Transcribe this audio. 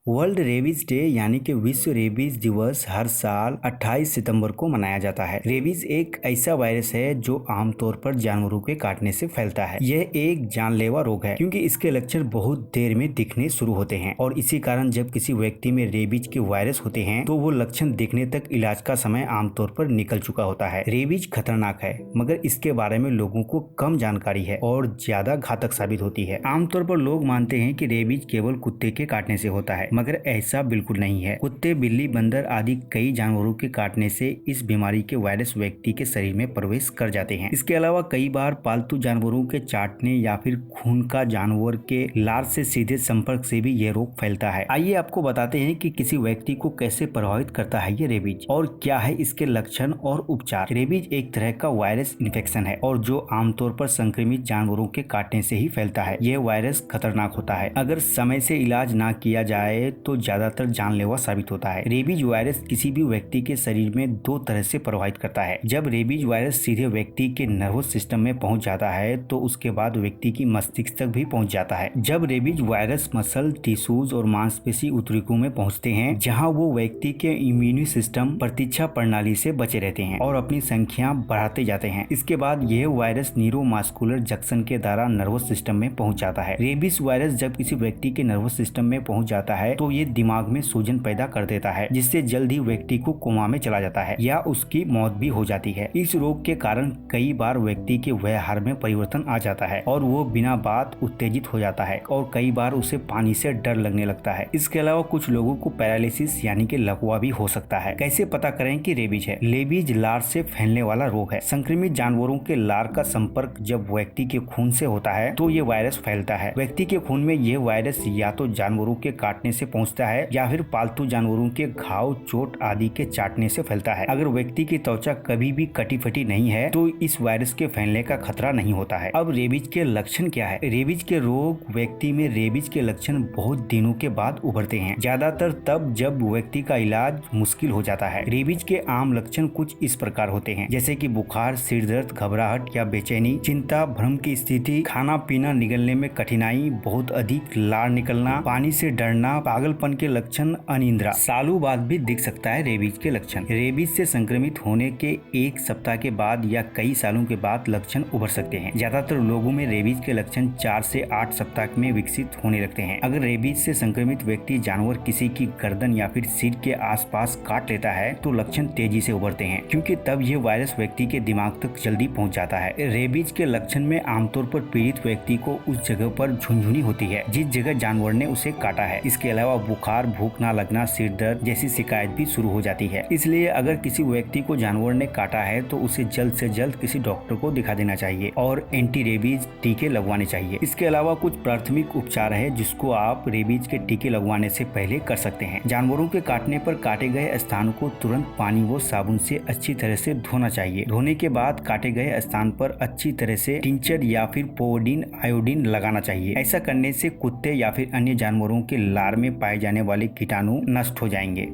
World rabies day यानी कि विश्व रेबीज दिवस हर साल 28 सितंबर को मनाया जाता है। रेबीज एक ऐसा वायरस है जो आमतौर पर जानवरों के काटने से फैलता है। यह एक जानलेवा रोग है क्योंकि इसके लक्षण बहुत देर में दिखने शुरू होते हैं और इसी कारण जब किसी व्यक्ति में रेबीज के वायरस होते हैं तो वो लक्षण दिखने तक इलाज का समय आमतौर पर निकल चुका होता है। रेबीज खतरनाक है मगर इसके बारे में लोगों को कम जानकारी है और ज्यादा घातक साबित होती है। आमतौर पर लोग मानते हैं कि रेबीज केवल कुत्ते के काटने से होता है मगर ऐसा बिल्कुल नहीं है। कुत्ते, बिल्ली, बंदर आदि कई जानवरों के काटने से इस बीमारी के वायरस व्यक्ति के शरीर में प्रवेश कर जाते हैं। इसके अलावा कई बार पालतू जानवरों के चाटने या फिर खून का जानवर के लार से सीधे संपर्क से भी यह रोग फैलता है। आइए आपको बताते हैं कि किसी व्यक्ति को कैसे प्रभावित करता है ये रेबीज और क्या है इसके लक्षण और उपचार। रेबीज एक तरह का वायरस इन्फेक्शन है और जो आमतौर पर संक्रमित जानवरों के काटने से ही फैलता है। यह वायरस खतरनाक होता है। अगर समय से इलाज ना किया जाए तो ज्यादातर जानलेवा साबित होता है। रेबीज वायरस किसी भी व्यक्ति के शरीर में दो तरह से प्रभावित करता है। जब रेबीज वायरस सीधे व्यक्ति के नर्वस सिस्टम में पहुंच जाता है तो उसके बाद व्यक्ति की मस्तिष्क तक भी पहुंच जाता है। जब रेबीज वायरस मसल, टिश्यूज और मांसपेशी ऊतकों में पहुंचते हैं जहां वो व्यक्ति के इम्यून सिस्टम प्रतीक्षा प्रणाली से बचे रहते हैं और अपनी संख्या बढ़ाते जाते हैं। इसके बाद यह वायरस न्यूरोमस्कुलर जंक्शन के द्वारा नर्वस सिस्टम में पहुंच जाता है। रेबीज वायरस जब किसी व्यक्ति के नर्वस सिस्टम में पहुंच जाता है तो ये दिमाग में सूजन पैदा कर देता है जिससे जल्द ही व्यक्ति को कोमा में चला जाता है या उसकी मौत भी हो जाती है। इस रोग के कारण कई बार व्यक्ति के व्यवहार में परिवर्तन आ जाता है और वो बिना बात उत्तेजित हो जाता है और कई बार उसे पानी से डर लगने लगता है। इसके अलावा कुछ लोगों को पैरालिसिस यानी कि लकवा भी हो सकता है। कैसे पता करें कि रेबीज है? रेबीज लार से फैलने वाला रोग है। संक्रमित जानवरों के लार का संपर्क जब व्यक्ति के खून से होता है तो ये वायरस फैलता है। व्यक्ति के खून में ये वायरस या तो जानवरों के काटने से पहुंचता है या फिर पालतू जानवरों के घाव, चोट आदि के चाटने से फैलता है। अगर व्यक्ति की त्वचा कभी भी कटी फटी नहीं है तो इस वायरस के फैलने का खतरा नहीं होता है। अब रेबीज के लक्षण क्या है? रेबीज के रोग व्यक्ति में रेबीज के लक्षण बहुत दिनों के बाद उभरते हैं, ज्यादातर तब जब व्यक्ति का इलाज मुश्किल हो जाता है। रेबीज के आम लक्षण कुछ इस प्रकार होते हैं जैसे कि बुखार, सिर दर्द, घबराहट या बेचैनी, चिंता, भ्रम की स्थिति, खाना पीना निगलने में कठिनाई, बहुत अधिक लार निकलना, पानी से डरना, पागलपन के लक्षण, अनिद्रा। सालों बाद भी दिख सकता है रेबीज के लक्षण। रेबीज से संक्रमित होने के एक सप्ताह के बाद या कई सालों के बाद लक्षण उभर सकते हैं। ज्यादातर लोगों में रेबीज के लक्षण 4 से 8 सप्ताह में विकसित होने लगते हैं। अगर रेबीज से संक्रमित व्यक्ति जानवर किसी की गर्दन या फिर सिर के आसपास काट लेता है तो लक्षण तेजी से उभरते हैं क्योंकि तब यह वायरस व्यक्ति के दिमाग तक जल्दी पहुंच जाता है। रेबीज के लक्षण में आमतौर पर पीड़ित व्यक्ति को उस जगह पर झुनझुनी होती है जिस जगह जानवर ने उसे काटा है। इसके अलावा बुखार, भूख ना लगना, सिर दर्द जैसी शिकायत भी शुरू हो जाती है। इसलिए अगर किसी व्यक्ति को जानवर ने काटा है तो उसे जल्द से जल्द किसी डॉक्टर को दिखा देना चाहिए और एंटी रेबीज टीके लगवाने चाहिए। इसके अलावा कुछ प्राथमिक उपचार है जिसको आप रेबीज के टीके लगवाने से पहले कर सकते हैं। जानवरों के काटने पर काटे गए स्थान को तुरंत पानी व साबुन से अच्छी तरह से धोना चाहिए। धोने के बाद काटे गए स्थान पर अच्छी तरह से टिंचर या फिर पोवोडिन, आयोडीन लगाना चाहिए। ऐसा करने से कुत्ते या फिर अन्य जानवरों के लार में पाए जाने वाले कीटाणु नष्ट हो जाएंगे।